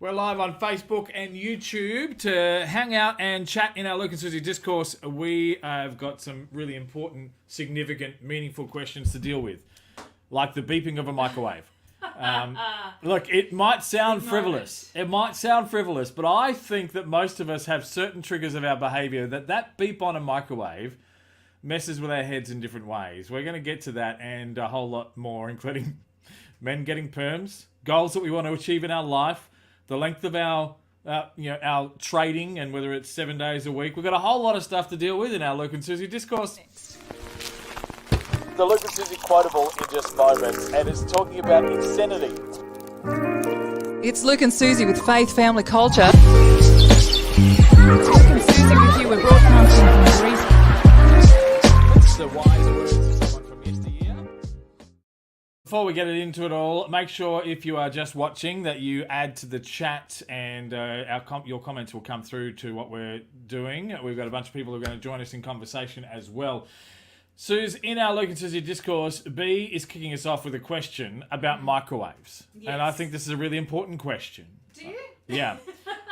We're live on Facebook and YouTube to hang out and chat in our Luke and Susie Discourse. We have got some really important, significant, meaningful questions to deal with, like the beeping of a microwave. Look, it might sound frivolous. It might sound frivolous, but I think that most of us have certain triggers of our behaviour that beep on a microwave messes with our heads in different ways. We're going to get to that and a whole lot more, including men getting perms, goals that we want to achieve in our life, the length of our trading and whether it's 7 days a week. We've got a whole lot of stuff to deal with in our Luke and Susie Discourse. The Luke and Susie quotable in just moments, and it's talking about insanity. It's Luke and Susie with faith, family, culture. Luke and Susie with you. We're broadcasting from Greece. The wise words of someone from yesteryear. Before we get into it all, make sure if you are just watching that you add to the chat, and your comments will come through to what we're doing. We've got a bunch of people who are going to join us in conversation as well. Suze, in our Luke and Susie Discourse, B is kicking us off with a question about microwaves. Yes. And I think this is a really important question. Do you? Yeah,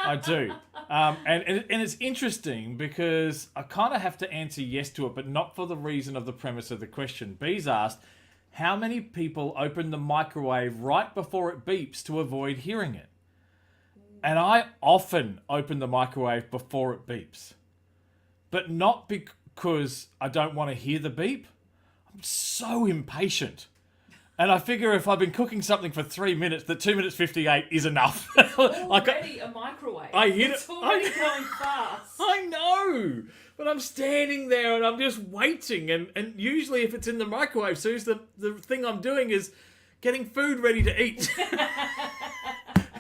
I do. And it's interesting because I kind of have to answer yes to it, but not for the reason of the premise of the question. B's asked, how many people open the microwave right before it beeps to avoid hearing it? And I often open the microwave before it beeps. But not because I don't want to hear the beep. I'm so impatient. And I figure if I've been cooking something for 3 minutes, that 2 minutes 58 is enough. Already a microwave. I hit it's already going fast. I know. But I'm standing there and I'm just waiting. And usually if it's in the microwave, Suze, the thing I'm doing is getting food ready to eat.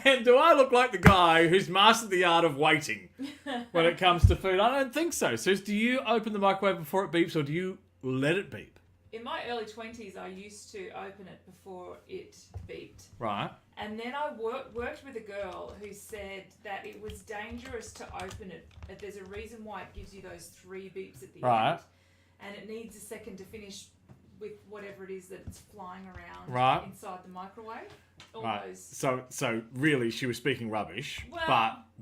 And do I look like the guy who's mastered the art of waiting when it comes to food? I don't think so. Suze, do you open the microwave before it beeps or do you let it beep? In my early 20s, I used to open it before it beeped. Right. And then I worked with a girl who said that it was dangerous to open it. That there's a reason why it gives you those 3 beeps at the end. And it needs a second to finish with whatever it is that it's flying around inside the microwave. All those. So really, she was speaking rubbish. Well,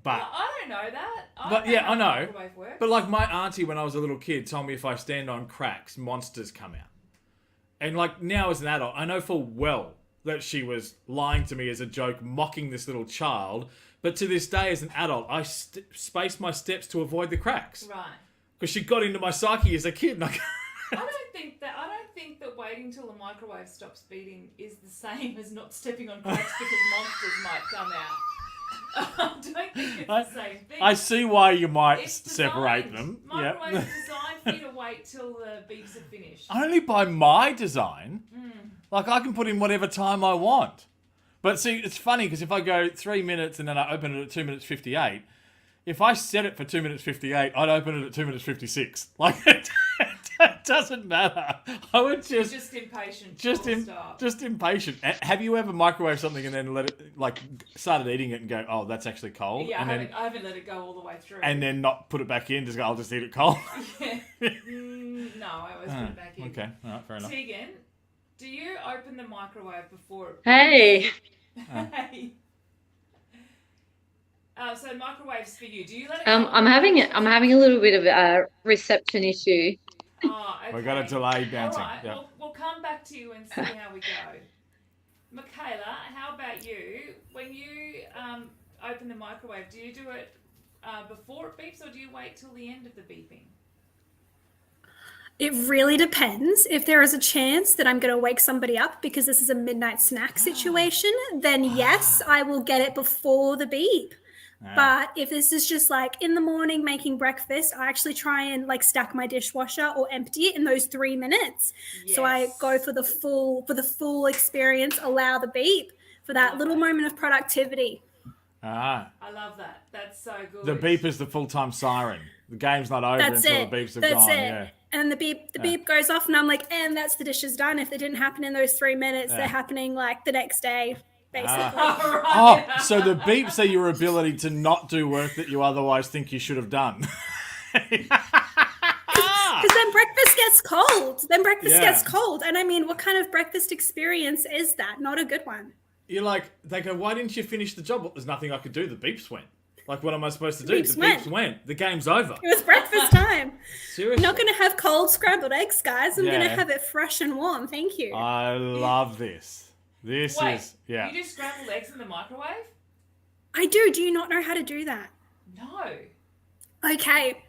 but I don't know that. I know. Microwave works. But like my auntie, when I was a little kid, told me if I stand on cracks, monsters come out. And like now as an adult, I know full well that she was lying to me as a joke, mocking this little child. But to this day, as an adult, I space my steps to avoid the cracks. Right. Because she got into my psyche as a kid. And I don't think that waiting till the microwave stops beating is the same as not stepping on cracks because monsters might come out. I don't think it's the same thing. I see why you might separate them. Microwave is designed for you to wait till the beeps are finished. Only by my design. Like I can put in whatever time I want. But see, it's funny because if I go 3 minutes and then I open it at 2 minutes 58, if I set it for 2 minutes 58, I'd open it at 2 minutes 56. Like it doesn't matter. I would just impatient. Just impatient. Have you ever microwaved something and then let it started eating it and go, oh, that's actually cold? Yeah, and I haven't let it go all the way through. And then not put it back in. Just go, I'll just eat it cold. Yeah. No, I always put it back in. Okay, all right, fair enough. Tegan, do you open the microwave before it? Hey. Hey. So microwaves for you. Do you let it? I'm having a little bit of a reception issue. Oh, okay. We got a delay bouncing. All right. Yep. We'll come back to you and see how we go. Michaela, how about you? When you open the microwave, do you do it before it beeps or do you wait till the end of the beeping? It really depends. If there is a chance that I'm going to wake somebody up because this is a midnight snack situation, then yes, I will get it before the beep. But if this is just like in the morning making breakfast, I actually try and stack my dishwasher or empty it in those 3 minutes. Yes. So I go for the full experience, allow the beep for that little moment of productivity. I love that. That's so good. The beep is the full-time siren. The game's not over until the beeps have gone. Yeah. And then the beep goes off and I'm like, and that's the dishes done. If they didn't happen in those 3 minutes, they're happening the next day. Basically. So the beeps are your ability to not do work that you otherwise think you should have done. Because then breakfast gets cold. Gets cold. And I mean, what kind of breakfast experience is that? Not a good one. you're like, they go, why didn't you finish the job? Well, there's nothing I could do. The beeps went. Like, what am I supposed to do? Beeps The went. beeps went. The game's over. It was breakfast time. Seriously. I'm not going to have cold scrambled eggs, guys. I'm going Yeah. to have it fresh and warm. Thank you. I love this. This Wait, is, yeah. you do scrambled eggs in the microwave? I do. Do you not know how to do that? No. Okay.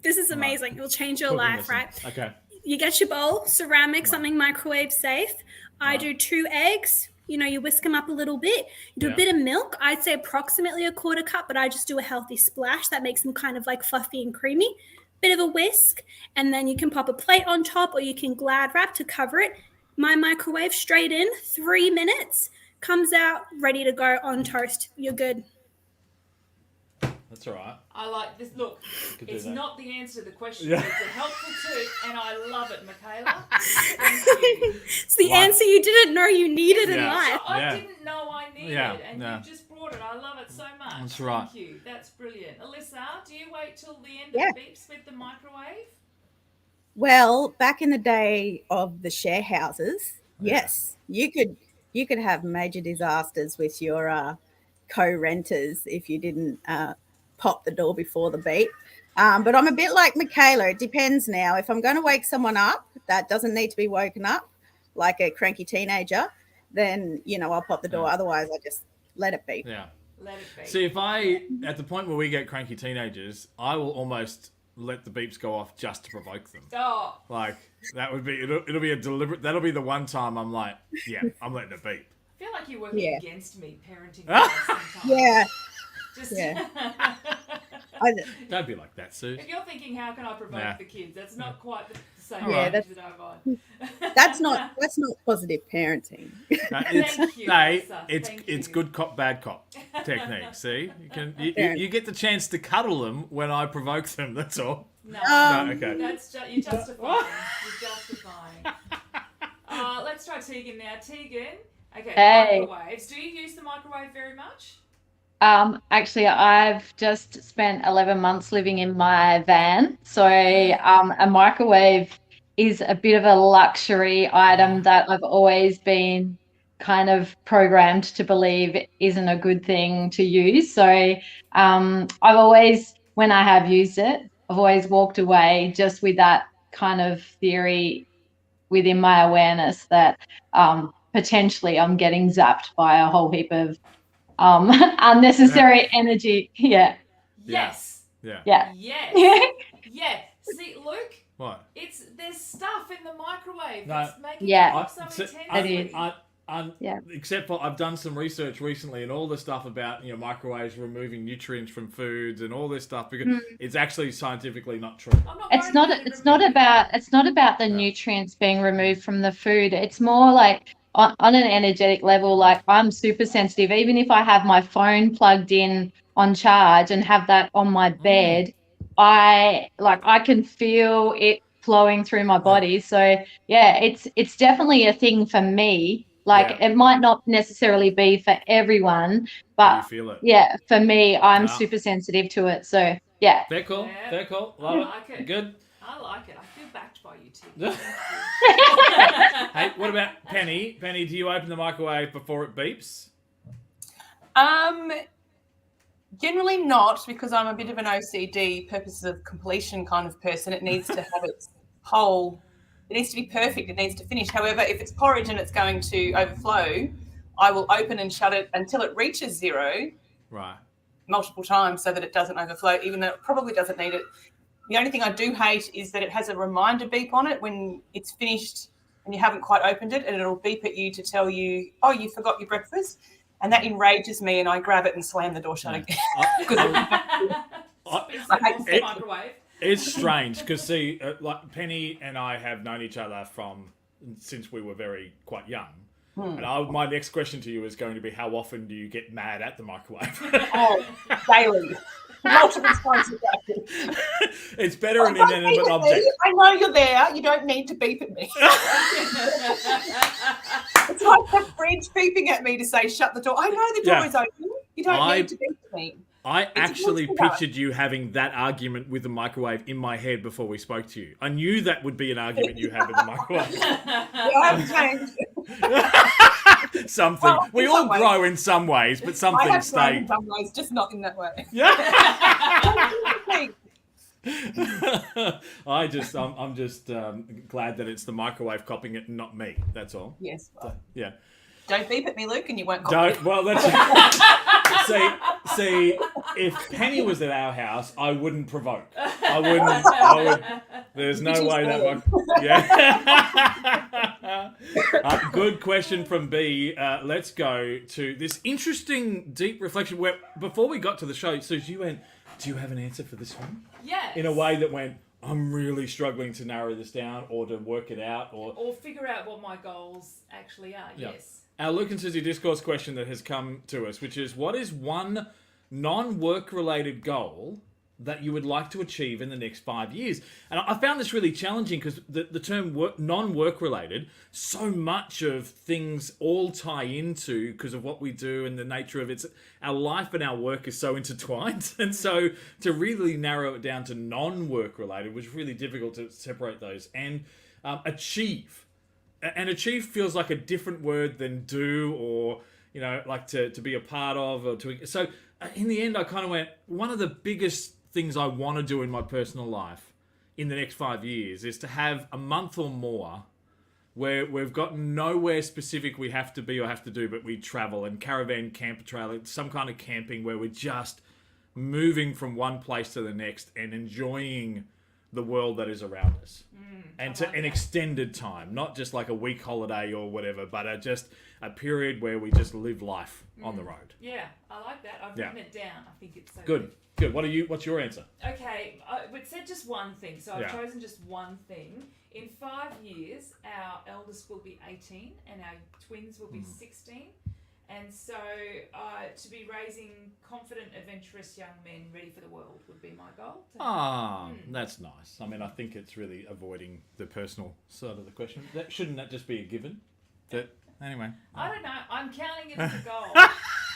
This is amazing. It will change your Cooking life, lesson. right? Okay. You get your bowl, ceramic, something microwave safe. I do 2 eggs. You know, you whisk them up a little bit. You do Yeah. a bit of milk. I'd say approximately a 1/4 cup, but I just do a healthy splash. That makes them kind of like fluffy and creamy. Bit of a whisk. And then you can pop a plate on top or you can Glad wrap to cover it. My microwave straight in, 3 minutes. Comes out, ready to go on toast. You're good. That's all right. I like this. Look, Could do it's that. not the answer to the question. Yeah. It's a helpful tip, and I love it, Michaela. Thank you. It's the Like- answer you didn't know you needed in Yeah. life. I Yeah. didn't know I needed, Yeah, and yeah. you just brought it. I love it so much. That's right. Thank you. That's brilliant. Alyssa, do you wait till the end Yeah. of the beeps with the microwave? Well, back in the day of the share houses, yes, you could have major disasters with your co-renters if you didn't pop the door before the beep. But I'm a bit like Michaela. It depends now. If I'm going to wake someone up that doesn't need to be woken up, like a cranky teenager, then, I'll pop the door. Otherwise, I just let it beep. Yeah. Let it be. See, if at the point where we get cranky teenagers, I will almost let the beeps go off just to provoke them. Oh, Like, that would be, it'll be a deliberate, that'll be the one time I'm like, yeah, I'm letting it beep. I feel like you're working Yeah. against me parenting wise sometimes. Yeah. Just Yeah. Don't be like that, Sue. if you're thinking, how can I provoke Nah. the kids? That's not quite the same Yeah, message that I'm on. That's not positive parenting. No, Thank you, Lisa. Thank it's you. good cop, bad cop technique. See, you get the chance to cuddle them when I provoke them. That's all. No, No, okay. that's you're justifying. You're justifying. Let's try Tegan now. Tegan, okay, Hey. microwaves. Do you use the microwave very much? Actually, I've just spent 11 months living in my van, so a microwave is a bit of a luxury item that I've always been kind of programmed to believe isn't a good thing to use. So I've always, when I have used it, I've always walked away just with that kind of theory within my awareness that potentially I'm getting zapped by a whole heap of unnecessary energy. Yeah. Yes. Yeah. Yeah. Yes. Yeah. See, Luke, What? there's stuff in the microwave No. that's making Yeah. it look so So, intensely. Yeah. Except for I've done some research recently and all the stuff about microwaves removing nutrients from foods and all this stuff because it's actually scientifically not true. I'm not It's worried not about it it's not removing- about the nutrients being removed from the food. It's more like on an energetic level, like I'm super sensitive. Even if I have my phone plugged in on charge and have that on my bed, I can feel it flowing through my body. So yeah, it's definitely a thing for me. Like Yeah. it might not necessarily be for everyone, You but feel it. yeah, for me, I'm Yeah. super sensitive to it. So yeah. Fair call. Yeah. Fair call. I Love like it. Good. I like it. I feel backed by you two. Yeah. Hey, what about Penny? Penny, do you open the microwave before it beeps? Generally not, because I'm a bit of an OCD, purposes of completion kind of person. It needs to have its whole, it needs to be perfect. It needs to finish. However, if it's porridge and it's going to overflow, I will open and shut it until it reaches 0 Right. multiple times so that it doesn't overflow, even though it probably doesn't need it. The only thing I do hate is that it has a reminder beep on it when it's finished and you haven't quite opened it, and it'll beep at you to tell you, oh, you forgot your breakfast. And that enrages me, and I grab it and slam the door shut again. It's the It- microwave. It's strange because see, like Penny and I have known each other since we were quite young. And my next question to you is going to be, how often do you get mad at the microwave? Oh, daily. Multiple times a day. It's better an Don't inanimate beep at object. me. I know you're there. You don't need to beep at me. It's like the fridge beeping at me to say, shut the door. I know the door Yeah. is open. You don't need to beep at me. I actually good stuff. pictured you having that argument with the microwave in my head before we spoke to you. I knew that would be an argument you had with the microwave. Yeah, I haven't changed. something. Well, We in all some ways. grow in some ways, but some I things have grown stay. in some ways, just not in that way. Yeah. Hey, I'm just glad that it's the microwave copying it and not me. That's all. yes. Well, Yeah. don't beep at me, Luke, and you won't copy. Don't. Well, that's see. If Penny was at our house, I wouldn't provoke. I would. There's no way that one. Yeah. Good question from B. Let's go to this interesting, deep reflection. Where before we got to the show, Susie, you went, "Do you have an answer for this one?" Yes. In a way that went, "I'm really struggling to narrow this down or to work it out or figure out what my goals actually are." Yeah. Yes. Our Luke and Susie discourse question that has come to us, which is, what is one non-work related goal that you would like to achieve in the next 5 years? And I found this really challenging because the term non-work related, so much of things all tie into because of what we do and the nature of our life and our work is so intertwined. And so to really narrow it down to non-work related was really difficult to separate those. And achieve. And achieve feels like a different word than do or, like to be a part of. So in the end, I kind of went, one of the biggest things I want to do in my personal life in the next 5 years is to have a month or more where we've got nowhere specific we have to be or have to do, but we travel and caravan, camper trailer, some kind of camping where we're just moving from one place to the next and enjoying the world that is around us. And to an extended time, not just like a week holiday or whatever, but just a period where we just live life on the road. Yeah, I like that. I've written it down. I think it's so Good. What's your answer? Okay, it said just one thing, so I've chosen just one thing. In 5 years, our eldest will be 18 and our twins will be 16. And so to be raising confident, adventurous young men ready for the world would be my goal. That's nice. I mean, I think it's really avoiding the personal side of the question. Shouldn't that just be a given? Anyway. I don't know. I'm counting it as a goal.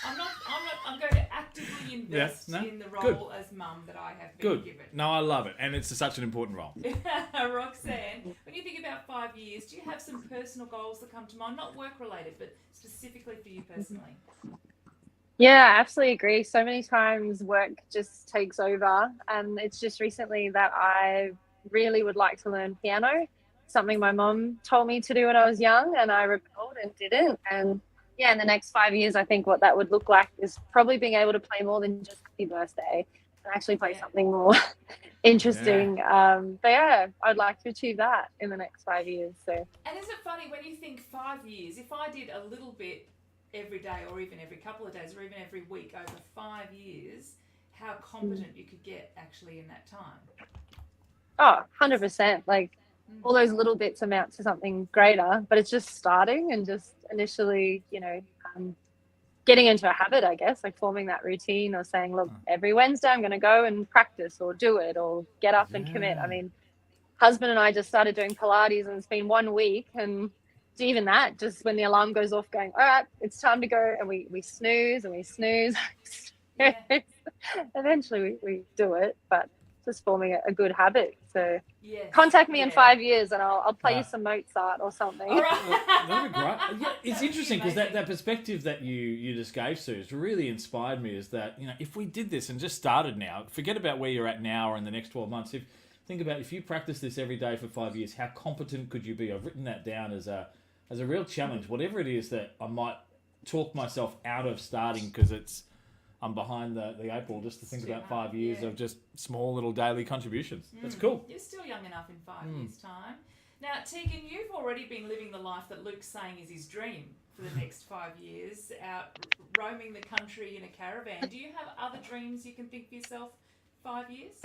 I'm going to actively invest in the role as mum that I have been given. No, I love it. And it's such an important role. Roxanne, when you think about 5 years, do you have some personal goals that come to mind? Not work related, but specifically for you personally? Yeah, I absolutely agree. So many times work just takes over. And it's just recently that I really would like to learn piano, something my mom told me to do when I was young and I rebelled and didn't. And in the next 5 years, I think what that would look like is probably being able to play more than just Happy Birthday and actually play something more interesting. I'd like to achieve that in the next 5 years. So. And is it funny when you think 5 years, if I did a little bit every day or even every couple of days or even every week over 5 years, how competent you could get actually in that time? Oh, 100%. Like all those little bits amount to something greater, but it's just starting and just initially, getting into a habit, I guess, like forming that routine or saying, look, every Wednesday I'm going to go and practice or do it or get up and commit. I mean, husband and I just started doing Pilates and it's been 1 week and even that, just when the alarm goes off going, all right, it's time to go. And we snooze and we snooze. Eventually we do it, but just forming a good habit. So contact me in 5 years and I'll play you some Mozart or something. All right. That'd be great. Yeah, it's interesting because that perspective that you just gave, Sue, really inspired me is that, if we did this and just started now, forget about where you're at now or in the next 12 months. Think about if you practice this every day for 5 years, how competent could you be? I've written that down as a real challenge, whatever it is that I might talk myself out of starting because I'm behind the eight ball, just to think about 5 years of just small little daily contributions. That's cool. You're still young enough in 5 years' time. Now, Tegan, you've already been living the life that Luke's saying is his dream for the next 5 years, out roaming the country in a caravan. Do you have other dreams you can think for yourself 5 years?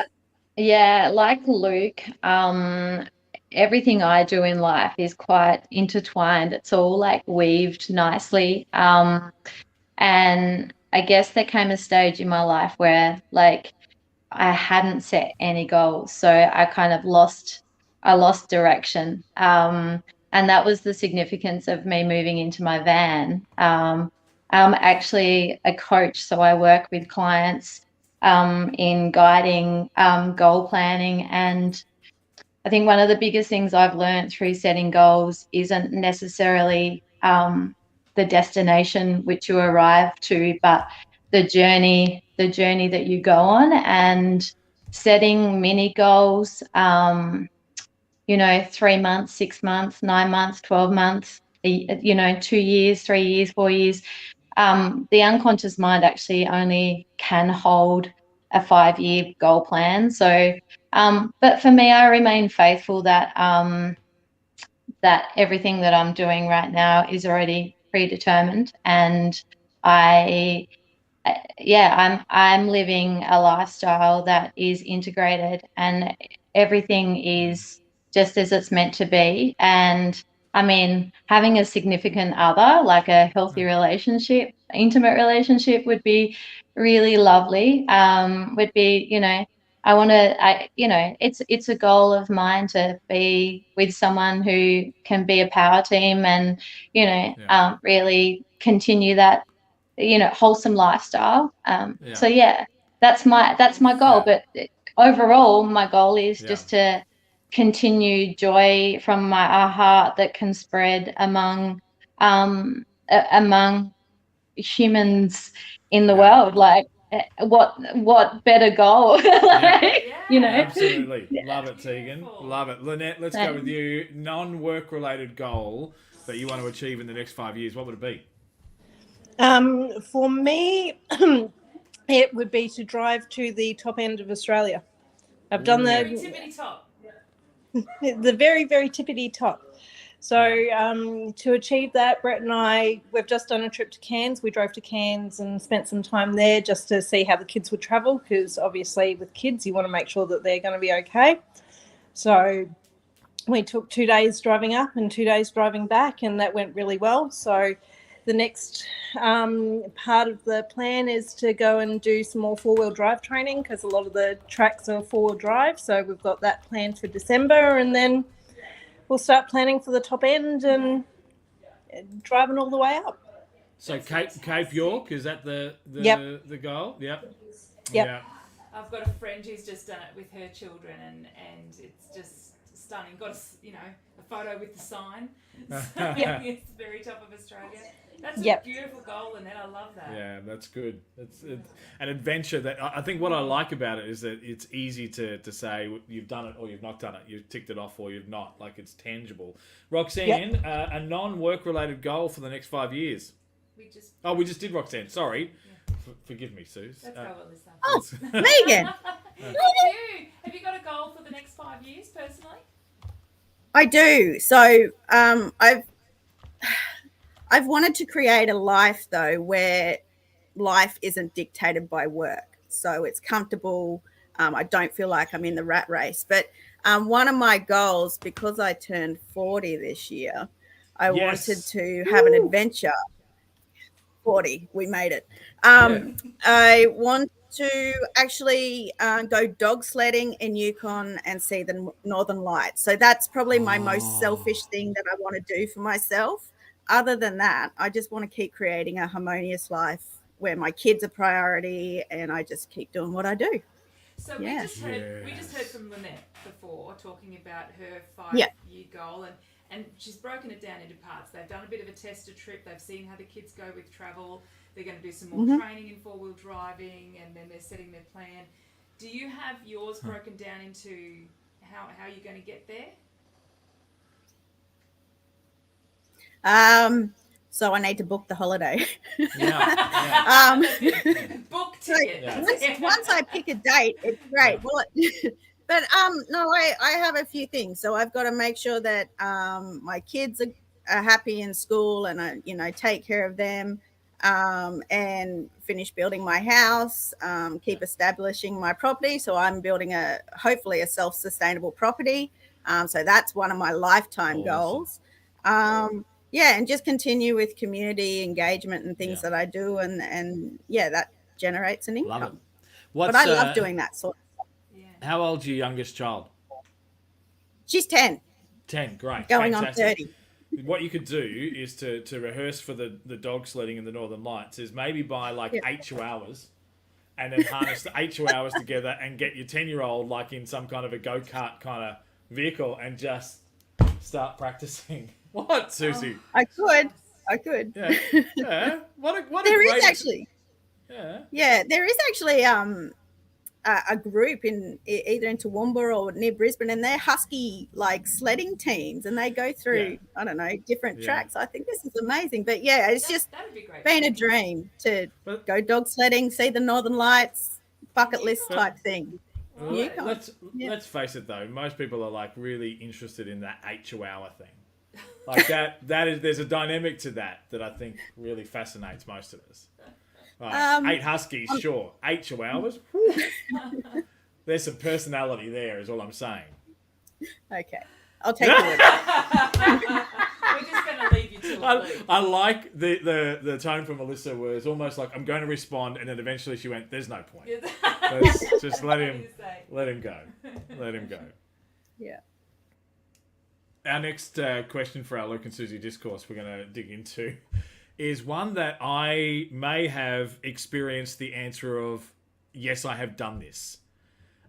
Yeah, like Luke, everything I do in life is quite intertwined. It's all like weaved nicely. And I guess there came a stage in my life where like I hadn't set any goals. So I kind of lost direction. And that was the significance of me moving into my van. I'm actually a coach, so I work with clients in guiding goal planning. And I think one of the biggest things I've learned through setting goals isn't necessarily the destination which you arrive to, but the journey that you go on, and setting mini goals, 3 months, 6 months, 9 months, 12 months, 2 years, 3 years, 4 years. The unconscious mind actually only can hold a 5-year goal plan. So, but for me, I remain faithful that that everything that I'm doing right now is already predetermined, and I'm living a lifestyle that is integrated, and everything is just as it's meant to be. And I mean, having a significant other, like a healthy relationship, intimate relationship, would be really lovely. Would be, it's a goal of mine to be with someone who can be a power team, and really continue that wholesome lifestyle. So that's my goal. But overall, my goal is just to continue joy from my heart that can spread among humans in the world. Like, what better goal? Absolutely. Love it, Tegan. Love it. Lynette, let's go with you. Non-work related goal that you want to achieve in the next 5 years, what would it be? For me, it would be to drive to the top end of Australia. I've done the tippity top. The very, very tippity top. So to achieve that, Brett and I, we've just done a trip to Cairns. We drove to Cairns and spent some time there just to see how the kids would travel, because obviously with kids, you want to make sure that they're going to be okay. So we took 2 days driving up and 2 days driving back, and that went really well. So the next part of the plan is to go and do some more four-wheel drive training, because a lot of the tracks are four-wheel drive. So we've got that planned for December, and then we'll start planning for the top end and driving all the way up. So Cape York, is that the goal? Yep. Yep. I've got a friend who's just done it with her children, and it's just stunning. Got a photo with the sign. It's the very top of Australia. That's a beautiful goal, and I love that. Yeah, that's good. It's an adventure that I think what I like about it is that it's easy to say you've done it or you've not done it. You've ticked it off or you've not. Like, it's tangible. Roxanne, a non-work related goal for the next 5 years. We just did Roxanne. Sorry. Yeah. Forgive me, Suze. Let's go, Alyssa. Oh, Megan. Have you got a goal for the next 5 years, personally? I do. So I've wanted to create a life, though, where life isn't dictated by work. So it's comfortable. I don't feel like I'm in the rat race. But one of my goals, because I turned 40 this year, I wanted to have an adventure. 40, we made it. I want to actually go dog sledding in Yukon and see the Northern Lights. So that's probably my most selfish thing that I want to do for myself. Other than that, I just want to keep creating a harmonious life where my kids are priority and I just keep doing what I do. So we just heard from Lynette before talking about her 5-year goal, and she's broken it down into parts. They've done a bit of a tester trip. They've seen how the kids go with travel. They're going to do some more training in four-wheel driving, and then they're setting their plan. Do you have yours broken down into how you're going to get there? So I need to book the holiday. Book ticket. Once I pick a date, it's great. Well, but no, I have a few things. So I've got to make sure that my kids are happy in school, and I take care of them, and finish building my house, keep establishing my property. So I'm building hopefully a self-sustainable property. So that's one of my lifetime goals. And just continue with community engagement and things that I do, and that generates an income. Love it. But I love doing that sort of stuff. Yeah. How old's your youngest child? She's 10. 10, great. Going Fantastic. on 30. What you could do is to rehearse for the dog sledding in the Northern Lights is maybe buy 8 chihuahuas and then harness the 8 chihuahuas together and get your 10-year-old in some kind of a go-kart kind of vehicle and just start practicing. What, Susie? I could. I could. Yeah. Yeah. What a There great is actually. Yeah. Yeah, there is actually a group in either in Toowoomba or near Brisbane, and they're husky like sledding teams, and they go through I don't know different tracks. I think this is amazing, but yeah, it's just That'd be great. been a dream to go dog sledding, see the Northern Lights, bucket list type thing. Let's face it though, most people are like really interested in that 8 chihuahua thing. Like that is there's a dynamic to that I think really fascinates most of us. Right. 8 huskies, sure. 8 chihuahuas. There's some personality there, is all I'm saying. Okay, I'll take it. We're just going to leave you to it. I like the tone from Melissa was almost like I'm going to respond, and then eventually she went, "There's no point. Let's just let him go. Let him go." Yeah. Our next question for our Luke and Susie discourse we're going to dig into is one that I may have experienced the answer of, yes, I have done this.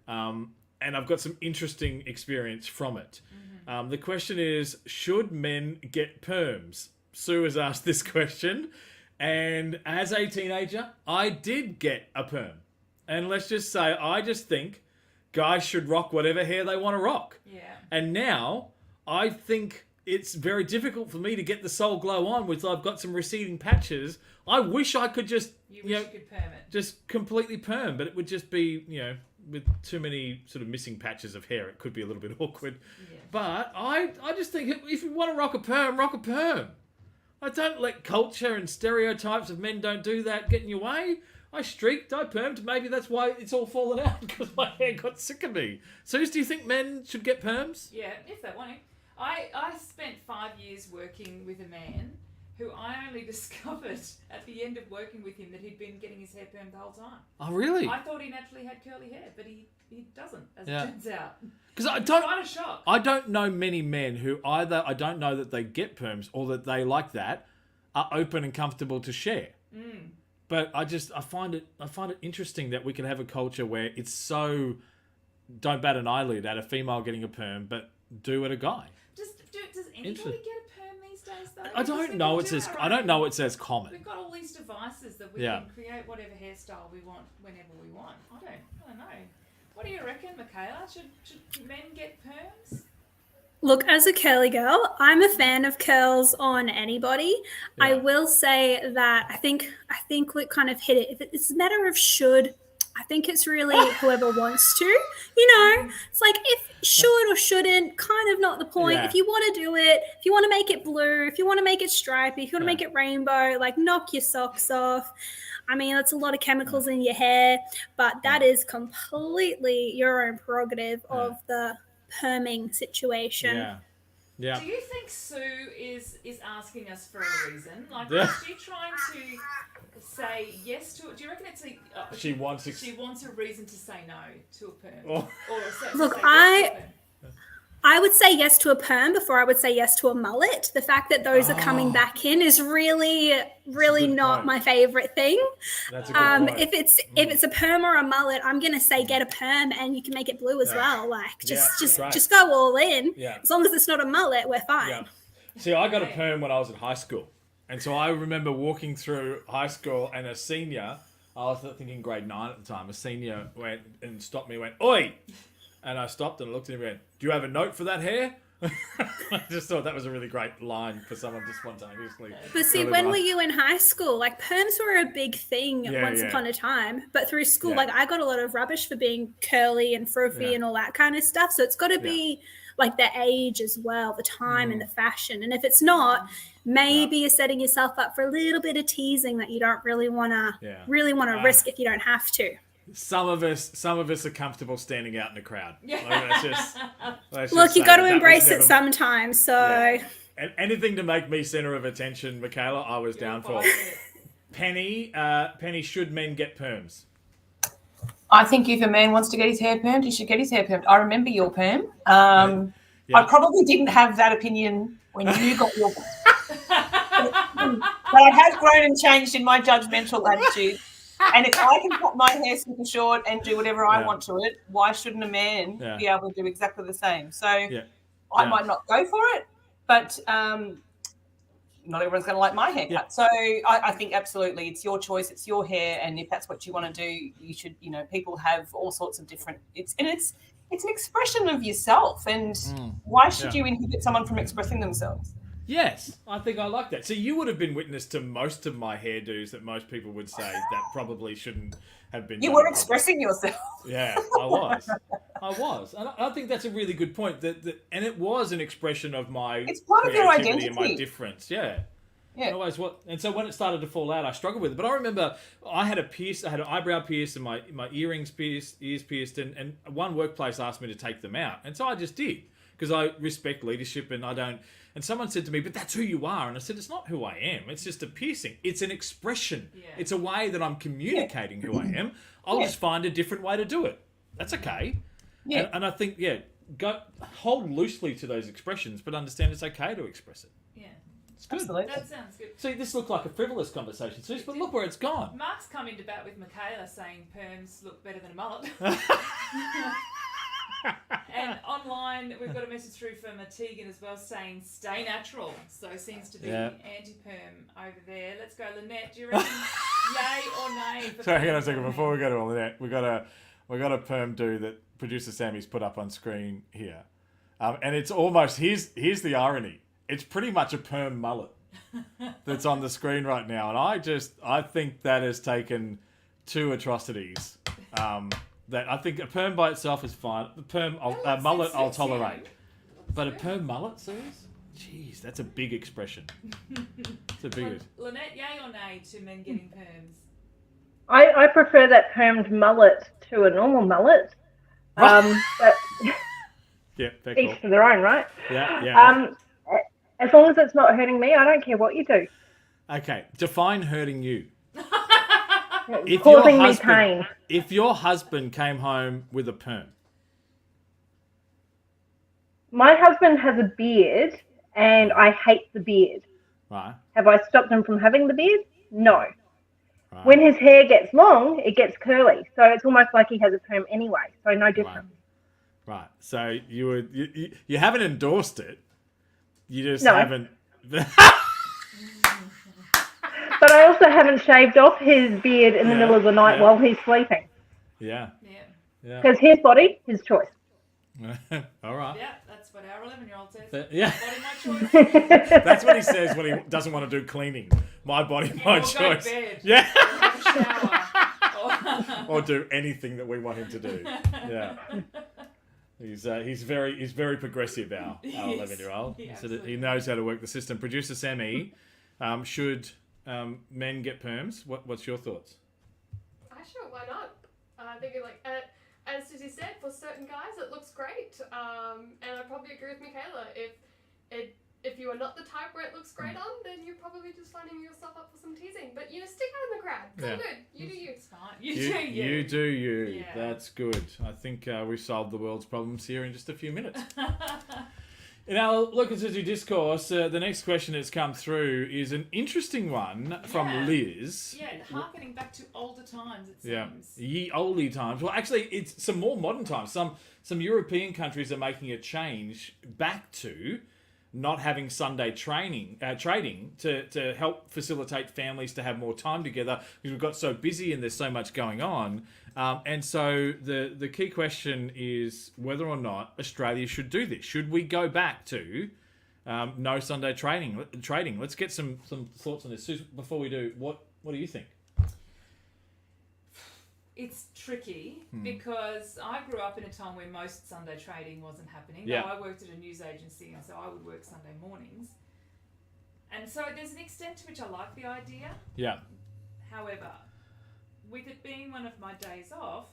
And I've got some interesting experience from it. Mm-hmm. The question is, should men get perms? Sue has asked this question. And as a teenager, I did get a perm. And let's just say, I just think guys should rock whatever hair they want to rock. Yeah. And now, I think it's very difficult for me to get the soul glow on with I've got some receding patches. I wish I could just you could perm it. Just completely perm, but it would just be, with too many sort of missing patches of hair, it could be a little bit awkward. Yeah. But I just think if you want to rock a perm, rock a perm. I don't let culture and stereotypes of men don't do that get in your way. I streaked, I permed. Maybe that's why it's all fallen out, because my hair got sick of me. Suze, do you think men should get perms? Yeah, if they want to. I spent 5 years working with a man who I only discovered at the end of working with him that he'd been getting his hair permed the whole time. Oh, really? I thought he naturally had curly hair, but he doesn't, as it turns out. Because it's quite a shock. I don't know many men who either I don't know that they get perms or that they like that are open and comfortable to share. Mm. But I find it interesting that we can have a culture where it's so don't bat an eyelid at a female getting a perm, but do at a guy. Does anybody get a perm these days though? I don't know. It's as common. We've got all these devices that we can create whatever hairstyle we want whenever we want. I don't know. What do you reckon, Michaela? Should men get perms? Look, as a curly girl, I'm a fan of curls on anybody. Yeah. I will say that I think we kind of hit it. If it's a matter of should, I think it's really whoever wants to. It's like if should or shouldn't, kind of not the point. Yeah. If you want to do it, if you want to make it blue, if you want to make it stripy, if you want to make it rainbow, like knock your socks off. I mean, that's a lot of chemicals in your hair, but that is completely your own prerogative of the perming situation. Yeah. Do you think Sue is asking us for a reason? Like, is she trying to say yes to it? Do you reckon it's she wants a reason to say no to a perm? Look, I would say yes to a perm before I would say yes to a mullet. The fact that those are coming back in is really not my favorite thing. That's a good point. If it's a perm or a mullet, I'm gonna say get a perm and you can make it blue as well. Like just go all in. Yeah. As long as it's not a mullet, we're fine. Yeah. See, I got a perm when I was in high school, and so I remember walking through high school and a senior. I was thinking grade 9 at the time. A senior went and stopped me and went, "Oi!" And I stopped and looked at him and went, "Do you have a note for that hair?" I just thought that was a really great line for someone to spontaneously. But see, when were you in high school? Like, perms were a big thing once upon a time. But through school, like, I got a lot of rubbish for being curly and froofy and all that kind of stuff. So it's got to be like the age as well, the time and the fashion. And if it's not, maybe you're setting yourself up for a little bit of teasing that you don't really want to risk if you don't have to. Some of us are comfortable standing out in the crowd. Look, you got to embrace it sometimes. So, and anything to make me center of attention, Michaela, I was down for. Penny, should men get perms? I think if a man wants to get his hair permed, he should get his hair permed. I remember your perm. I probably didn't have that opinion when you got your perm. But I have grown and changed in my judgmental attitude. And if I can cut my hair super short and do whatever I want to it, why shouldn't a man be able to do exactly the same? So I might not go for it, but not everyone's going to like my haircut. Yeah. So I think absolutely it's your choice, it's your hair, and if that's what you want to do, you should, people have all sorts of different, it's an expression of yourself, and why should you inhibit someone from expressing themselves? Yes, I think I like that. So you would have been witness to most of my hairdos that most people would say that probably shouldn't have been You done were in public. expressing yourself. Yeah, I was. And I think that's a really good point. And it was an expression of my It's part of your creativity and my identity. difference. Yeah. Yeah. And so when it started to fall out, I struggled with it. But I remember I had an eyebrow pierced and my earrings pierced, ears pierced, and one workplace asked me to take them out. And so I just did, because I respect leadership and I don't. And someone said to me, but that's who you are. And I said, it's not who I am. It's just a piercing. It's an expression. Yeah. It's a way that I'm communicating who I am. I'll just find a different way to do it. That's okay. Yeah. And I think, hold loosely to those expressions, but understand it's okay to express it. Yeah. It's good. Absolutely. That sounds good. See, this looked like a frivolous conversation, Susie, but look where it's gone. Mark's come into bat with Michaela saying perms look better than a mullet. And online, we've got a message through from Tegan as well saying stay natural. So seems to be anti-perm over there. Let's go, Lynette. Do you reckon yay or nay? Sorry, hang on a second. Before we go to Lynette, we got a perm do that producer Sammy's put up on screen here, and it's almost here's the irony. It's pretty much a perm mullet that's on the screen right now, and I think that has taken two atrocities. That I think a perm by itself is fine. The perm mullet I'll tolerate, but a perm mullet, Suze? Jeez, that's a big expression. It's a big. Lynette, yay or nay to men getting perms? I prefer that permed mullet to a normal mullet. But Yeah, each to their own, right? Yeah. As long as it's not hurting me, I don't care what you do. Okay, define hurting you. Causing me pain. If your husband came home with a perm. My husband has a beard, and I hate the beard. Right. Have I stopped him from having the beard? No. Right. When his hair gets long, it gets curly. So it's almost like he has a perm anyway. So no different. Right. So you haven't endorsed it. You just No. haven't. But I also haven't shaved off his beard in the middle of the night while he's sleeping. Yeah. Because his body, his choice. All right. Yeah, that's what our 11-year-old says. Yeah. Body, my choice. That's what he says when he doesn't want to do cleaning. My body, my choice. Go to bed. Yeah. Or have a shower. Or do anything that we want him to do. Yeah. He's very progressive, our 11-year-old. So that he knows how to work the system. Producer Sammy, should men get perms? What's your thoughts? Sure, why not? I think as Susie said, for certain guys it looks great, and I probably agree with Michaela. If you are not the type where it looks great on, then you're probably just finding yourself up for some teasing. But stick out in the crowd. It's all good. You do you. It's fine. You do you. Yeah. That's good. I think we've solved the world's problems here in just a few minutes. In our Look and Susie Discourse, the next question that's come through is an interesting one from Liz. Yeah, harkening back to older times, it seems. Ye olde times. Well, actually, it's some more modern times. Some European countries are making a change back to not having Sunday trading to help facilitate families to have more time together because we've got so busy and there's so much going on. And so the key question is whether or not Australia should do this. Should we go back to no Sunday trading? Let's get some thoughts on this. Suze, before we do, what do you think? It's tricky because I grew up in a time where most Sunday trading wasn't happening. Yeah. I worked at a news agency, and so I would work Sunday mornings. And so there's an extent to which I like the idea. Yeah. However, with it being one of my days off,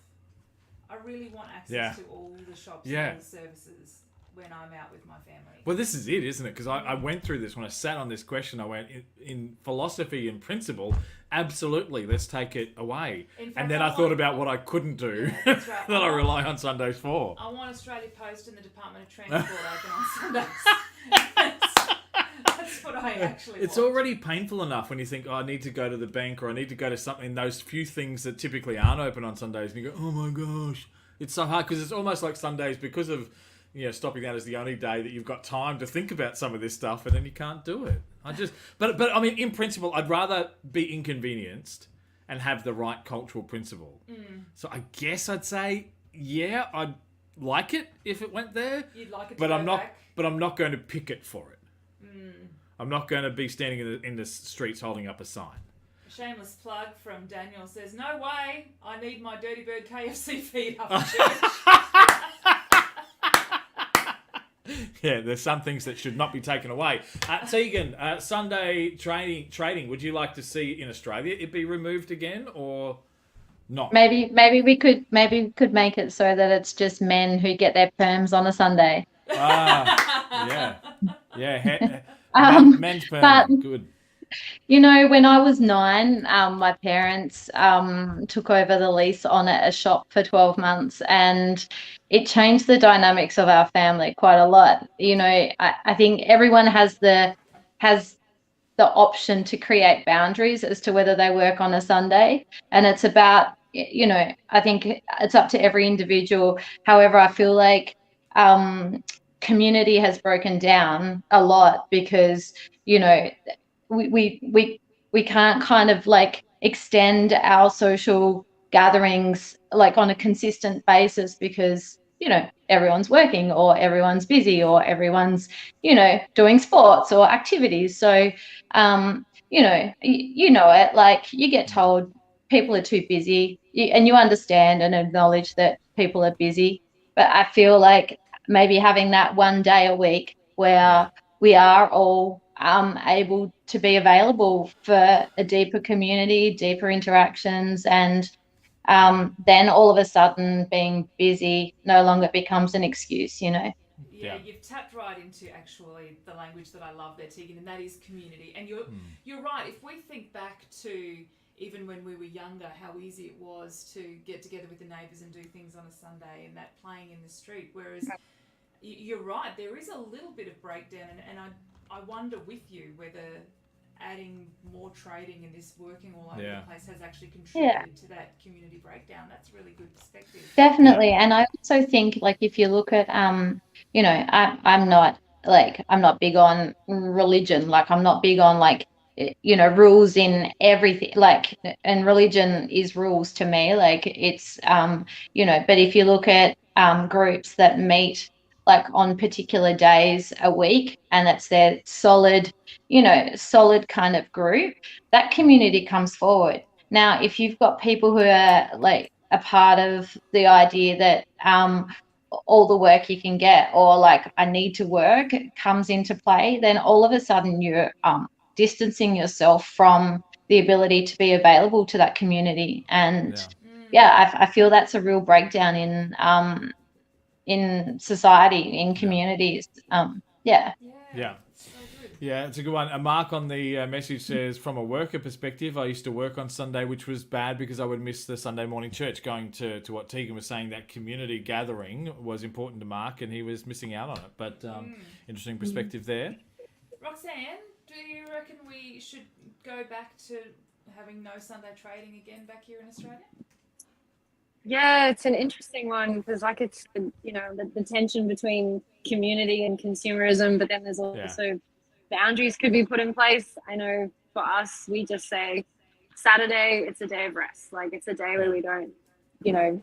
I really want access to all the shops and all the services when I'm out with my family. Well, this is it, isn't it? Because I went through this when I sat on this question. I went, in philosophy and principle, absolutely, let's take it away. And then I thought about what I couldn't do That's right. that I rely on Sundays for. I want Australia Post and the Department of Transport open on Sundays. That's what I actually It's want. already painful enough when you think, I need to go to the bank or I need to go to something, those few things that typically aren't open on Sundays. And you go, oh my gosh. It's so hard because it's almost like Sundays because of stopping that as the only day that you've got time to think about some of this stuff, and then you can't do it. But I mean, in principle, I'd rather be inconvenienced and have the right cultural principle. So I guess I'd say, yeah, I'd like it if it went there. You'd like it to but go I'm not. back? But I'm not going to picket for it. I'm not going to be standing in the streets holding up a sign. Shameless plug from Daniel says, "No way! I need my Dirty Bird KFC feed after church." Yeah, there's some things that should not be taken away. Tegan, Sunday trading. Would you like to see in Australia it be removed again, or not? Maybe we could make it so that it's just men who get their perms on a Sunday. Yeah. Men's perm, but, good. You know, when I was 9, my parents took over the lease on a shop for 12 months, and it changed the dynamics of our family quite a lot. You know, I think everyone has the option to create boundaries as to whether they work on a Sunday, and it's about, you know, I think it's up to every individual. However, I feel like community has broken down a lot because, you know, we can't kind of like extend our social gatherings like on a consistent basis because, you know, everyone's working or everyone's busy or everyone's, you know, doing sports or activities. So, you know it, like you get told people are too busy and you understand and acknowledge that people are busy. But I feel like maybe having that one day a week where we are all able to be available for a deeper community, deeper interactions, and then all of a sudden being busy no longer becomes an excuse, you know. Yeah, you've tapped right into actually the language that I love there, Tegan, and that is community. And you're right. If we think back to even when we were younger, how easy it was to get together with the neighbours and do things on a Sunday and that playing in the street. Whereas you're right, there is a little bit of breakdown, and I wonder with you whether adding more trading and this working all over the place has actually contributed to that community breakdown. That's a really good perspective. Definitely. And I also think, like, if you look at you know, I'm not big on religion. Like, I'm not big on, like, you know, rules in everything, like, and religion is rules to me. Like, it's you know, but if you look at groups that meet like on particular days a week, and that's their solid kind of group, that community comes forward. Now, if you've got people who are like a part of the idea that all the work you can get, or like I need to work, comes into play, then all of a sudden you're distancing yourself from the ability to be available to that community. And I feel that's a real breakdown in society, in communities. Yeah, it's a good one. A Mark on the message says, from a worker perspective, I used to work on Sunday, which was bad because I would miss the Sunday morning church. Going to what Tegan was saying, that community gathering was important to Mark, and he was missing out on it. But interesting perspective there. Roxanne, do you reckon we should go back to having no Sunday trading again back here in Australia? Yeah, it's an interesting one because, like, it's, you know, the tension between community and consumerism, but then there's also boundaries could be put in place. I know for us, we just say Saturday, it's a day of rest. Like, it's a day where we don't, you know,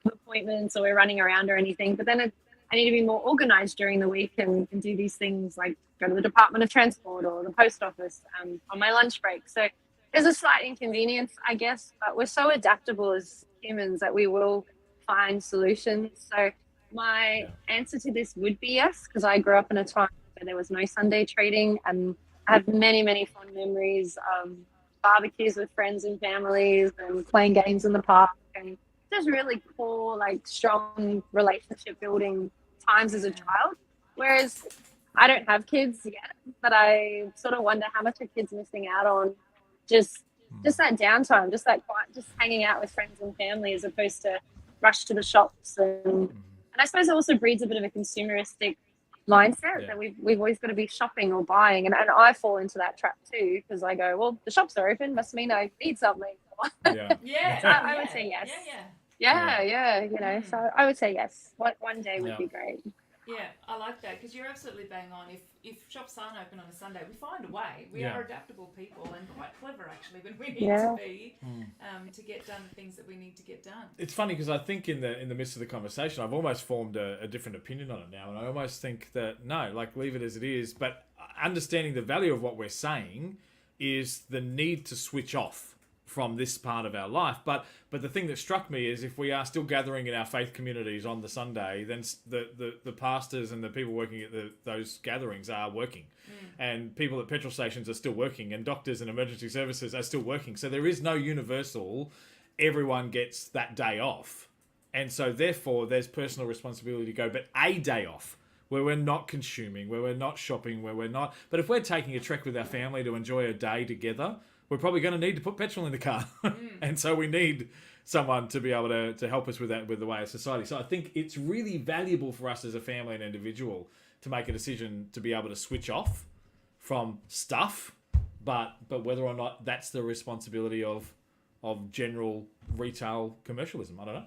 appointments or we're running around or anything. But then I need to be more organized during the week and do these things like go to the Department of Transport or the post office on my lunch break. So there's a slight inconvenience, I guess, but we're so adaptable as humans that we will find solutions. So my answer to this would be yes, because I grew up in a time where there was no Sunday trading, and I have many, many fond memories of barbecues with friends and families and playing games in the park and just really cool, like, strong relationship building times as a child. Whereas I don't have kids yet, but I sort of wonder how much are kids missing out on just that downtime, just that quiet, just hanging out with friends and family as opposed to rush to the shops. And I suppose it also breeds a bit of a consumeristic mindset that we've always got to be shopping or buying. And I fall into that trap too, because I go, well, the shops are open, must mean I need something. I would say yes. Yeah. You know, so I would say yes. One day would be great. Yeah, I like that because you're absolutely bang on. If shops aren't open on a Sunday, we find a way. We are adaptable people and quite clever actually when we need to be to get done the things that we need to get done. It's funny because I think in the midst of the conversation, I've almost formed a different opinion on it now, and I almost think that no, like leave it as it is. But understanding the value of what we're saying is the need to switch off from this part of our life. But the thing that struck me is if we are still gathering in our faith communities on the Sunday, then the pastors and the people working at those gatherings are working. And people at petrol stations are still working, and doctors and emergency services are still working. So there is no universal, everyone gets that day off. And so therefore there's personal responsibility to go, but a day off where we're not consuming, where we're not shopping, where we're not... But if we're taking a trek with our family to enjoy a day together, we're probably going to need to put petrol in the car. And so we need someone to be able to help us with that, with the way of society. So I think it's really valuable for us as a family and individual to make a decision to be able to switch off from stuff, but whether or not that's the responsibility of general retail commercialism. I don't know.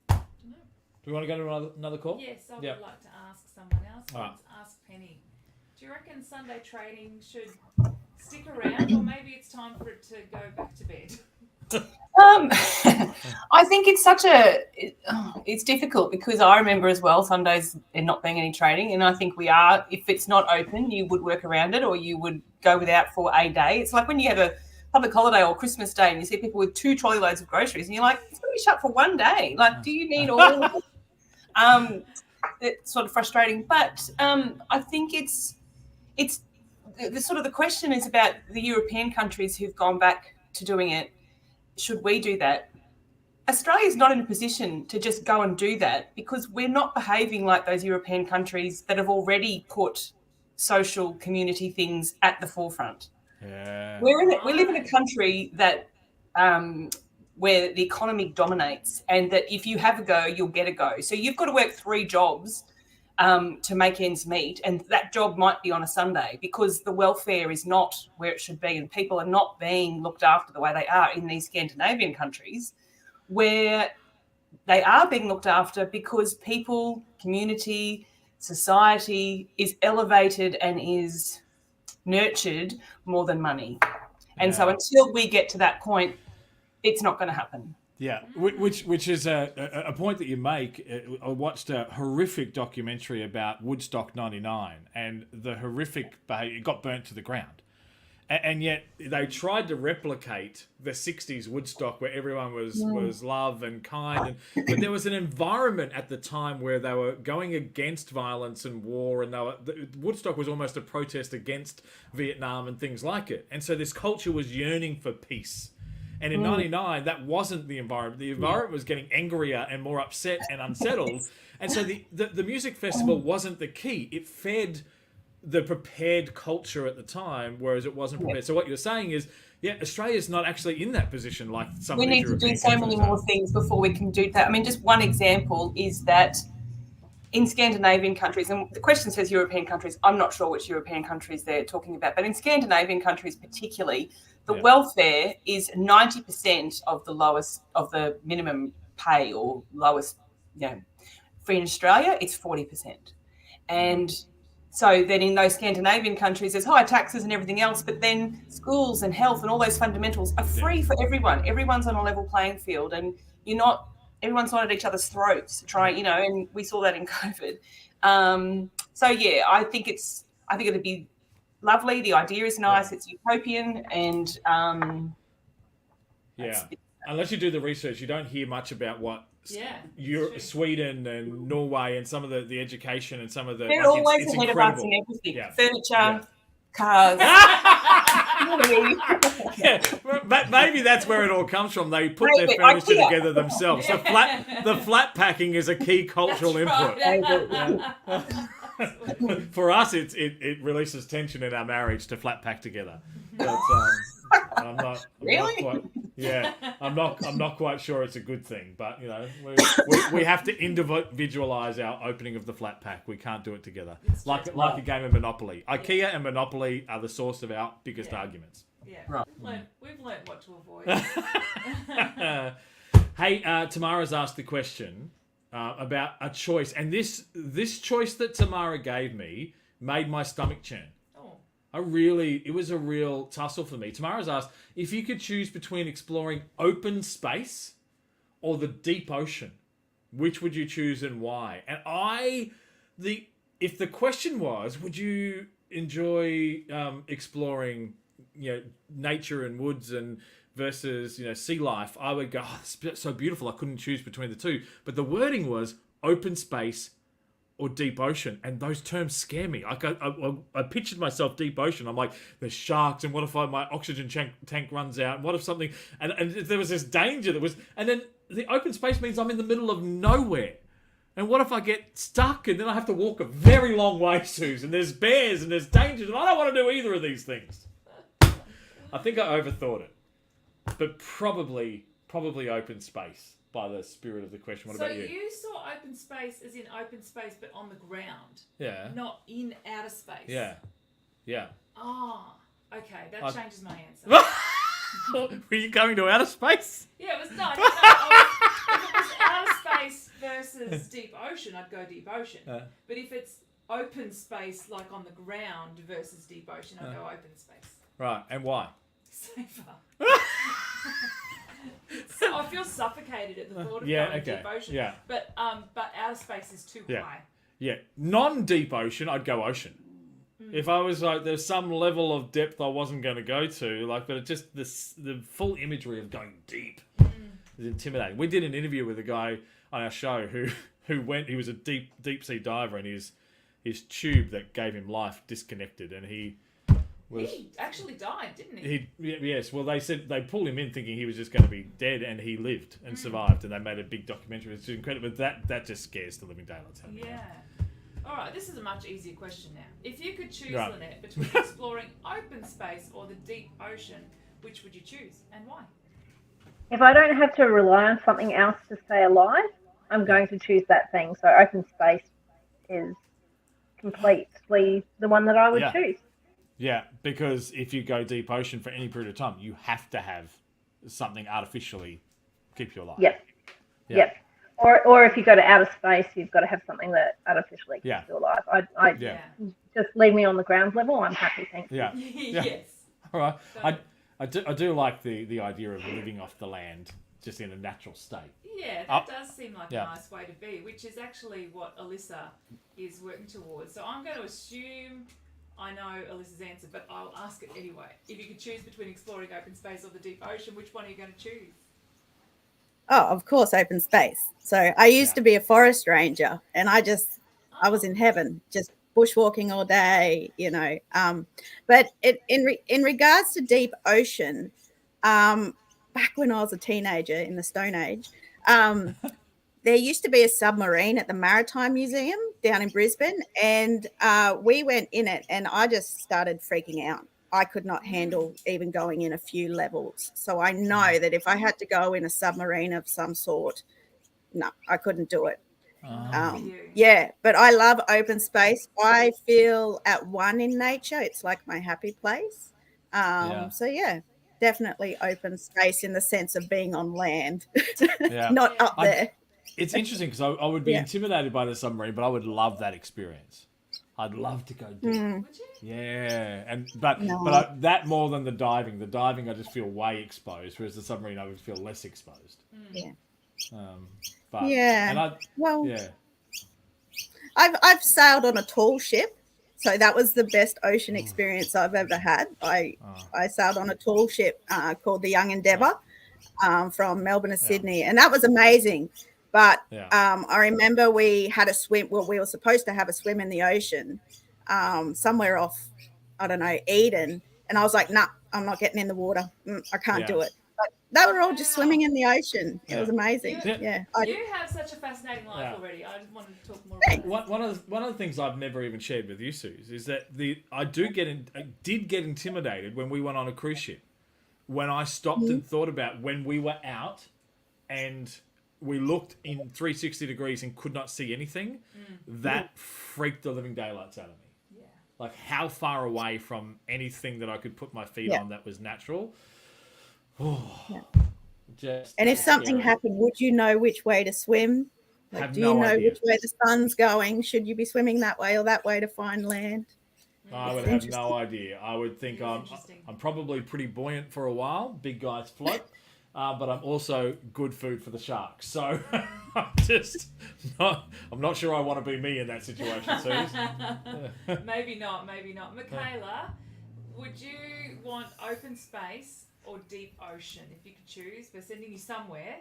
Do we want to go to another call? Yes, I would like to ask someone else. Let's ask Penny. Do you reckon Sunday trading should stick around, or maybe it's time for it to go back to bed? I think it's it's difficult because I remember as well Sundays there not being any trading, and I think we are, if it's not open, you would work around it or you would go without for a day. It's like when you have a public holiday or Christmas day and you see people with 2 trolley loads of groceries and you're like, it's going to be shut for one day. Like, do you need all of it? It's sort of frustrating, but I think it's the question is about the European countries who've gone back to doing it. Should we do that? Australia's not in a position to just go and do that because we're not behaving like those European countries that have already put social community things at the forefront. Yeah. We live in a country that where the economy dominates, and that if you have a go, you'll get a go. So you've got to work 3 jobs to make ends meet, and that job might be on a Sunday because the welfare is not where it should be and people are not being looked after the way they are in these Scandinavian countries, where they are being looked after because people, community, society is elevated and is nurtured more than money. And so until we get to that point, it's not going to happen. Yeah, which is a point that you make. I watched a horrific documentary about Woodstock 99 and the horrific behavior. It got burnt to the ground. And yet they tried to replicate the 60s Woodstock where everyone was love and kind. But there was an environment at the time where they were going against violence and war. And Woodstock was almost a protest against Vietnam and things like it. And so this culture was yearning for peace. And in 99, that wasn't the environment. The environment was getting angrier and more upset and unsettled. And so the music festival wasn't the key. It fed the prepared culture at the time, whereas it wasn't prepared. So what you're saying is, Australia's not actually in that position like some of these European countries. We need to do so many more things before we can do that. I mean, just one example is that in Scandinavian countries, and the question says European countries, I'm not sure which European countries they're talking about, but in Scandinavian countries particularly, the welfare is 90% of the minimum pay or lowest, for in Australia, it's 40%. And so then in those Scandinavian countries, there's higher taxes and everything else, but then schools and health and all those fundamentals are free for everyone. Everyone's on a level playing field, and everyone's not at each other's throats to try, and we saw that in COVID. I think it'd be lovely. The idea is nice. It's utopian, and unless you do the research, you don't hear much about what Sweden and Norway and some of the education and some of the they're always ahead of us in everything. Furniture, cars. Maybe that's where it all comes from. They put their furniture together themselves. So the flat packing is a key cultural input. For us, it releases tension in our marriage to flat pack together. But I'm not quite sure it's a good thing. But we have to individualize our opening of the flat pack. We can't do it together. Like a game of Monopoly. IKEA and Monopoly are the source of our biggest arguments. Yeah, right. We've learned what to avoid. Hey, Tamara's asked the question about a choice, and this choice that Tamara gave me made my stomach churn. Oh. It was a real tussle for me. Tamara's asked if you could choose between exploring open space or the deep ocean, which would you choose and why? And if the question was, would you enjoy exploring, nature and woods and versus, sea life, I would go, it's so beautiful, I couldn't choose between the two. But the wording was open space or deep ocean, and those terms scare me. Like I pictured myself deep ocean. I'm like, there's sharks, and what if my oxygen tank runs out? And what if something? And there was this danger that was, and then the open space means I'm in the middle of nowhere. And what if I get stuck and then I have to walk a very long way, Suze, and there's bears and there's dangers, and I don't want to do either of these things. I think I overthought it, but probably open space by the spirit of the question. What about you? So you saw open space as in open space, but on the ground. Yeah. Not in outer space. Yeah. Yeah. Oh, okay. That changes my answer. Were you going to outer space? Yeah, it was no. If it was outer space versus deep ocean, I'd go deep ocean. But if it's open space, like on the ground versus deep ocean, I'd go open space. Right, and why? Safer. So I feel suffocated at the thought of going deep ocean. Yeah. But outer space is too high. Yeah. Non-deep ocean, I'd go ocean. If I was like, there's some level of depth I wasn't going to go to, but it just the full imagery of going deep is intimidating. We did an interview with a guy on our show who went. He was a deep sea diver, and his tube that gave him life disconnected, and he actually died, didn't he? Yes. Well, they said they pulled him in thinking he was just going to be dead, and he lived and survived, and they made a big documentary. It's incredible. But that just scares the living daylights out of me. Yeah. All right, this is a much easier question now. If you could choose, Lynette, between exploring open space or the deep ocean, which would you choose and why? If I don't have to rely on something else to stay alive, I'm going to choose that thing. So open space is completely the one that I would choose. Yeah, because if you go deep ocean for any period of time, you have to have something artificially keep you alive. Yep. Or if you go to outer space, you've got to have something that artificially keeps you alive. I just leave me on the ground level. I'm happy, thank you. Yeah. Yes. All right. I do like the idea of living off the land just in a natural state. Yeah, that does seem like a nice way to be, which is actually what Alyssa is working towards. So I'm going to assume I know Alyssa's answer, but I'll ask it anyway. If you could choose between exploring open space or the deep ocean, which one are you going to choose? Oh, of course, open space. So I used to be a forest ranger, and I was in heaven, just bushwalking all day, But in regards to deep ocean, back when I was a teenager in the Stone Age, there used to be a submarine at the Maritime Museum down in Brisbane, and we went in it, and I just started freaking out. I could not handle even going in a few levels. So I know that if I had to go in a submarine of some sort, no, I couldn't do it. But I love open space. I feel at one in nature. It's like my happy place. So definitely open space in the sense of being on land, not up there. It's interesting because I would be intimidated by the submarine, but I would love that experience. I'd love to go deep. Would you? Yeah, but that more than the diving. The diving, I just feel way exposed, whereas the submarine, I would feel less exposed. I've sailed on a tall ship, so that was the best ocean experience I've ever had. I sailed on a tall ship called the Young Endeavour from Melbourne to Sydney, and that was amazing. But I remember we had a swim. Well, we were supposed to have a swim in the ocean somewhere off, I don't know, Eden. And I was like, nah, I'm not getting in the water. I can't do it. But they were all just swimming in the ocean. It was amazing. You have such a fascinating life already. I just wanted to talk more about it. One of the things I've never even shared with you, Suze, is that I did get intimidated when we went on a cruise ship. When I stopped and thought about when we were out and we looked in 360 degrees and could not see anything, that freaked the living daylights out of me. Yeah. Like how far away from anything that I could put my feet on that was natural. Just And if something scary. happened, would you know which way to swim? Like, Have do you no know idea. which way the sun's going? Should you be swimming that way or that way to find land? I would have no idea. I would think I'm probably pretty buoyant for a while. Big guys float. But I'm also good food for the sharks. So I'm not sure I want to be me in that situation, Suze. Maybe not. Michaela, would you want open space or deep ocean? If you could choose, we're sending you somewhere.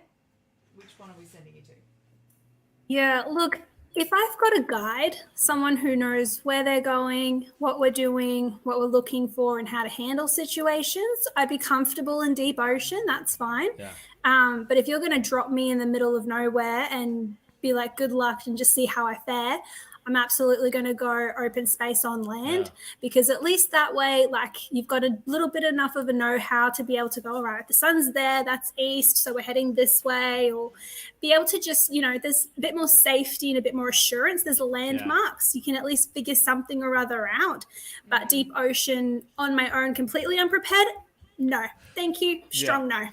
Which one are we sending you to? Yeah, look, if I've got a guide, someone who knows where they're going, what we're doing, what we're looking for, and how to handle situations, I'd be comfortable in deep ocean. That's fine. Yeah. But if you're going to drop me in the middle of nowhere and be like, good luck and just see how I fare, I'm absolutely going to go open space on land because at least that way, like you've got a little bit enough of a know-how to be able to go, all right, the sun's there, that's east, so we're heading this way, or be able to just, there's a bit more safety and a bit more assurance. There's landmarks. You can at least figure something or other out. But deep ocean on my own, completely unprepared, no. Thank you. Strong no.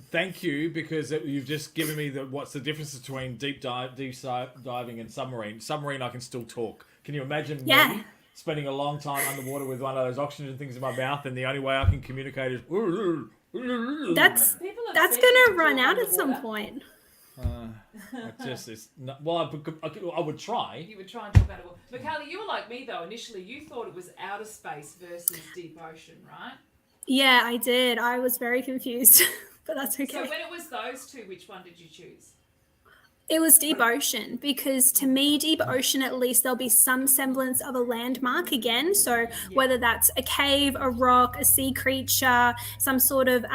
Thank you, because you've just given me what's the difference between deep diving and submarine. Submarine, I can still talk. Can you imagine me spending a long time underwater with one of those oxygen things in my mouth, and the only way I can communicate is... That's going to run out at some point. I would try. You would try and talk about it. Michaela, you were like me, though. Initially, you thought it was outer space versus deep ocean, right? Yeah, I did. I was very confused. But that's okay. So when it was those two, which one did you choose? It was deep ocean because to me, deep ocean, at least there'll be some semblance of a landmark again. So whether that's a cave, a rock, a sea creature, some sort of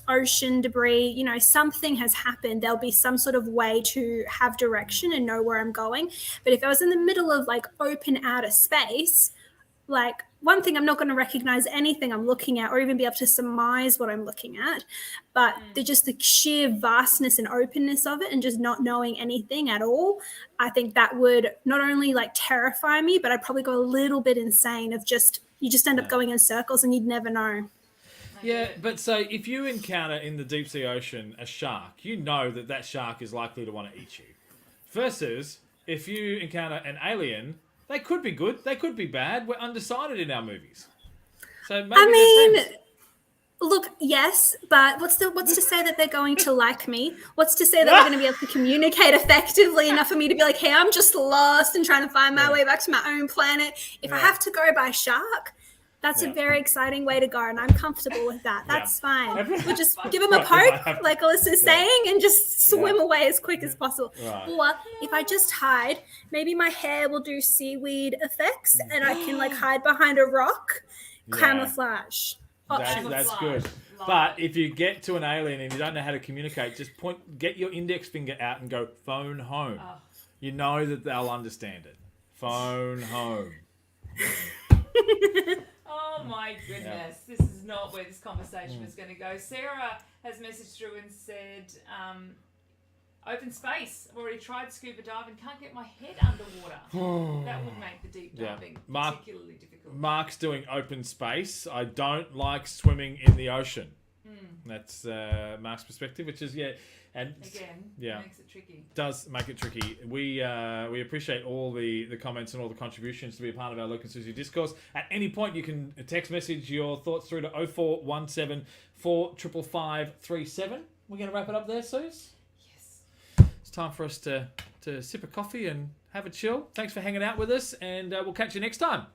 ocean debris, something has happened. There'll be some sort of way to have direction and know where I'm going. But if I was in the middle of like open outer space, like one thing, I'm not going to recognize anything I'm looking at or even be able to surmise what I'm looking at, but the sheer vastness and openness of it and just not knowing anything at all, I think that would not only like terrify me, but I'd probably go a little bit insane of you just end up going in circles and you'd never know. Yeah, but so if you encounter in the deep sea ocean a shark, you know that shark is likely to want to eat you. Versus if you encounter an alien, they could be good, they could be bad. We're undecided in our movies. So maybe look, yes, but what's to say that they're going to like me? What's to say that we're going to be able to communicate effectively enough for me to be like, hey, I'm just lost and trying to find my way back to my own planet. If I have to go by shark, that's a very exciting way to go, and I'm comfortable with that. That's fine. We'll just give them a poke, like Alyssa's saying, and just swim away as quick as possible. Right. Or if I just hide, maybe my hair will do seaweed effects, and I can like hide behind a rock, camouflage. That's good. But if you get to an alien and you don't know how to communicate, just get your index finger out and go, phone home. You know that they'll understand it. Phone home. Oh my goodness, this is not where this conversation was going to go. Sarah has messaged through and said, open space. I've already tried scuba diving, can't get my head underwater. That would make the deep diving particularly difficult. Mark's doing open space. I don't like swimming in the ocean. That's Mark's perspective, which is, and again, makes it tricky. Does make it tricky. We appreciate all the comments and all the contributions to be a part of our Luke and Susie Discourse. At any point, you can text message your thoughts through to 0417 455 We're going to wrap it up there, Suze? Yes. It's time for us to sip a coffee and have a chill. Thanks for hanging out with us, and we'll catch you next time.